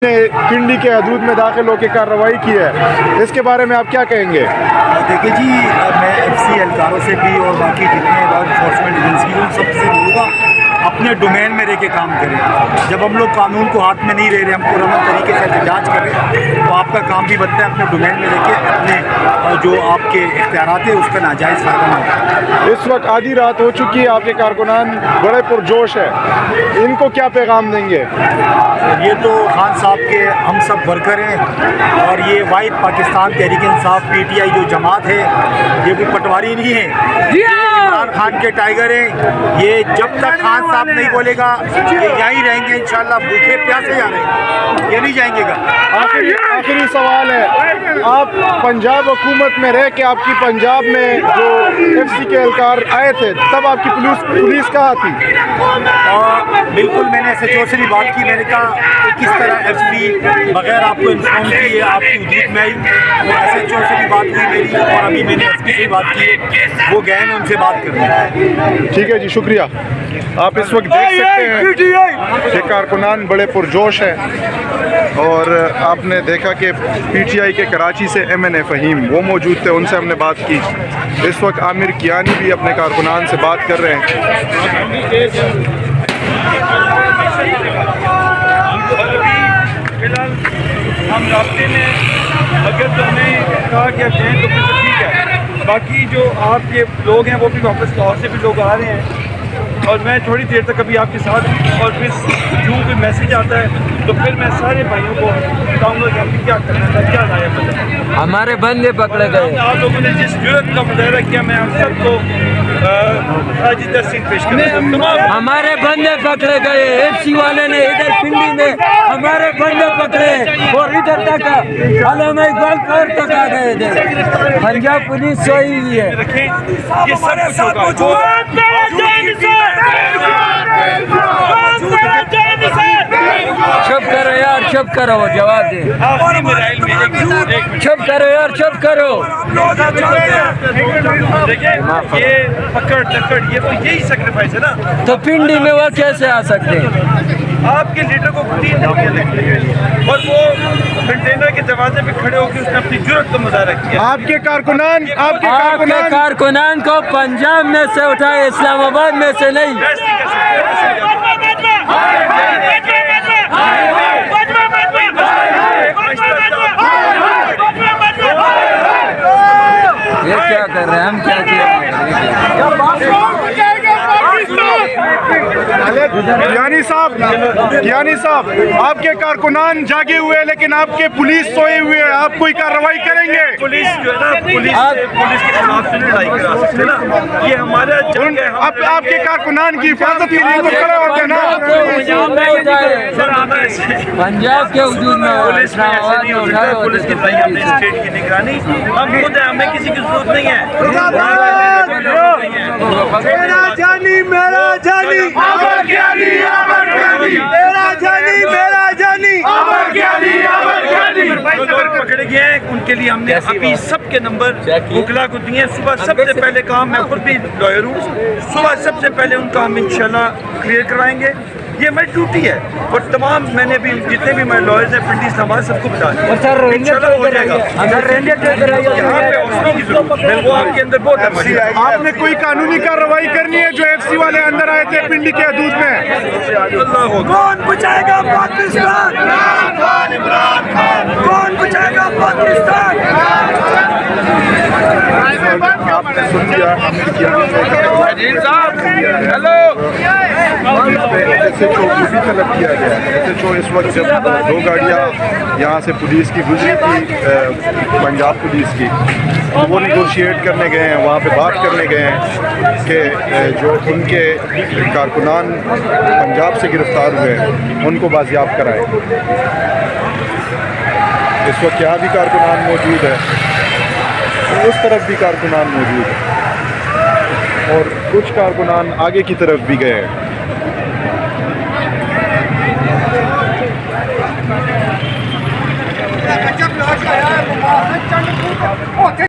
ने पिंडी के हदूद में दाखिल होकर कार्रवाई की है, इसके बारे में आप क्या कहेंगे? देखिए जी, मैं एफसी एहलकारों से भी और बाकी जितने लॉ इन्फोर्समेंट एजेंसी उन सबसे बोलूँगा अपने डोमेन में रह के काम करें। जब हम लोग कानून को हाथ में नहीं ले रहे, हम पुरअमन तरीके से एहतजाज कर रहे हैं, तो आपका काम भी बनता है अपने डोमेन में रह के अपने जो आपके इख्तियारात है उसका नाजायज़ फ़ायदा ना हो। इस वक्त आधी रात हो चुकी है, आपके कारकुनान बड़े पुरजोश है, इनको क्या पैगाम देंगे? ये तो खान साहब के हम सब वर्कर हैं और ये वाहिद पाकिस्तान तहरीक इंसाफ पीटीआई जो जमात है, ये कोई पटवारी नहीं है, इमरान खान के टाइगर हैं। ये जब तक खान साहब नहीं बोलेगा ये यहीं रहेंगे इंशाल्लाह, भूखे प्यासे जा रहे हैं, ये नहीं जाएंगे। आखिरी सवाल है, आप पंजाब हुकूमत में रह के आपकी पंजाब में जो एफसी के एहलकार आए थे तब आपकी पुलिस कहाँ थी? बिल्कुल, मैंने SHO से भी बात की, मैंने कहा कि किस तरह एफसी बगैर आपको इन्फॉर्म किए आपकी वजूद में आई, और SHO से भी बात हुई मेरी, और अभी मैंने SP से बात की है, वो गए हैं उनसे बात करने। ठीक है जी, शुक्रिया। आप इस वक्त देख सकते हैं कि कारकुनान बड़े पुरजोश हैं और आपने देखा कि PTI के कराची से MNA फ़हीम वो मौजूद थे, उनसे हमने बात की। इस वक्त आमिर कियानी भी अपने कारकुनान से बात कर रहे हैं। फिलहाल हम रास्ते में, अगर तो हमें कहा कि आप जाएँ तो फिर तो ठीक है, बाकी जो आपके लोग हैं वो भी वापस लाहौर से भी लोग आ रहे हैं और मैं थोड़ी देर तक अभी आपके साथ हूँ, और फिर जो कोई मैसेज आता है तो फिर मैं सारे भाइयों को बताऊँगा कि हमें क्या करना था, क्या लाया पता। हमारे बंदे पकड़े गए। आप लोगों ने जिस जुर्रत का मुजाहरा किया, मैं आप सबको ताज़ी तस्दीक पेश करता हूँ। हमारे बंदे पकड़े गए, एफसी वाले ने इधर पिंडी में हमारे बंदे पकड़े और इधर तक आलम इकबाल पर तक आ गए थे। पंजाब पुलिस सोई हुई है। ये सब कुछ होगा। चुप करो यार, चुप करो, जवाब दे। चुप करो यार, चुप करो। देखिए, ये पकड़ टक्कर, ये तो यही सेक्रीफाइस है ना। तो पिंडी में वो कैसे आ सकते हैं? आपके लीडर को 3 धमकियां लगी और वो कंटेनर के दरवाजे पे खड़े होकर उसने अपनी जुर्रत का मुजाहरा किया। आपके कारकुनान को पंजाब में से उठाए, इस्लामाबाद में से नहीं। ये क्या कर रहे हैं, हम क्या किया? कियानी साहब, आपके कारकुनान जागे हुए लेकिन आपके पुलिस सोए हुए हैं, आप कोई कार्रवाई करेंगे? पुलिस जो है ना, पुलिस के खिलाफ से लड़ाई करा सकते ना, ये हमारा जंग है। आपके कारकुनान की हिफाजत के लिए तो खड़े होते ना। पंजाब के वजूद में पुलिस में ऐसे नहीं होता है, पुलिस की भाई हमने स्टेट की निगरानी, हम खुद है, हमें किसी की जरूरत नहीं है। मेरा जानी मेरा जानी अमर ज्ञानी, अमर ज्ञानी, मेरा जानी मेरा जानी अमर ज्ञानी, अमर ज्ञानी। जो लोग पकड़े गए हैं उनके लिए हमने अभी सबके नंबर मुखला को दिए। सुबह सबसे पहले काम, मैं खुद भी लॉयर हूँ, सुबह सबसे पहले उनका हम इंशाल्लाह क्लियर करवाएंगे। ये मेरी ड्यूटी है और तमाम मैंने भी जितने भी मेरे लॉयर्स हैं पिंडी समाज सबको बता दिया, इंशाल्लाह हो जाएगा। यहाँ पे हौसलों की जरूरत है, वो आपके अंदर बहुत है। आपने कोई कानूनी कार्रवाई करनी है जो एफसी वाले अंदर आए थे पिंडी के हदूद में? कौन बचाएगा पाकिस्तान? कौन बचाएगा पाकिस्तान? आपने सुन लिया SHO भी तलब किया गया। SHO इस वक्त जब 2 गाड़ियाँ यहाँ से पुलिस की गुजरी थी, पंजाब पुलिस की, तो वो निगोशिएट करने गए हैं, वहाँ पे बात करने गए हैं कि जो उनके कारकुनान पंजाब से गिरफ्तार हुए हैं उनको बाजियाब कराएं। इस वक्त यहाँ भी कारकुनान मौजूद है, उस तरफ भी कारकुनान मौजूद है और कुछ कारकुनान आगे की तरफ भी गए हैं। जब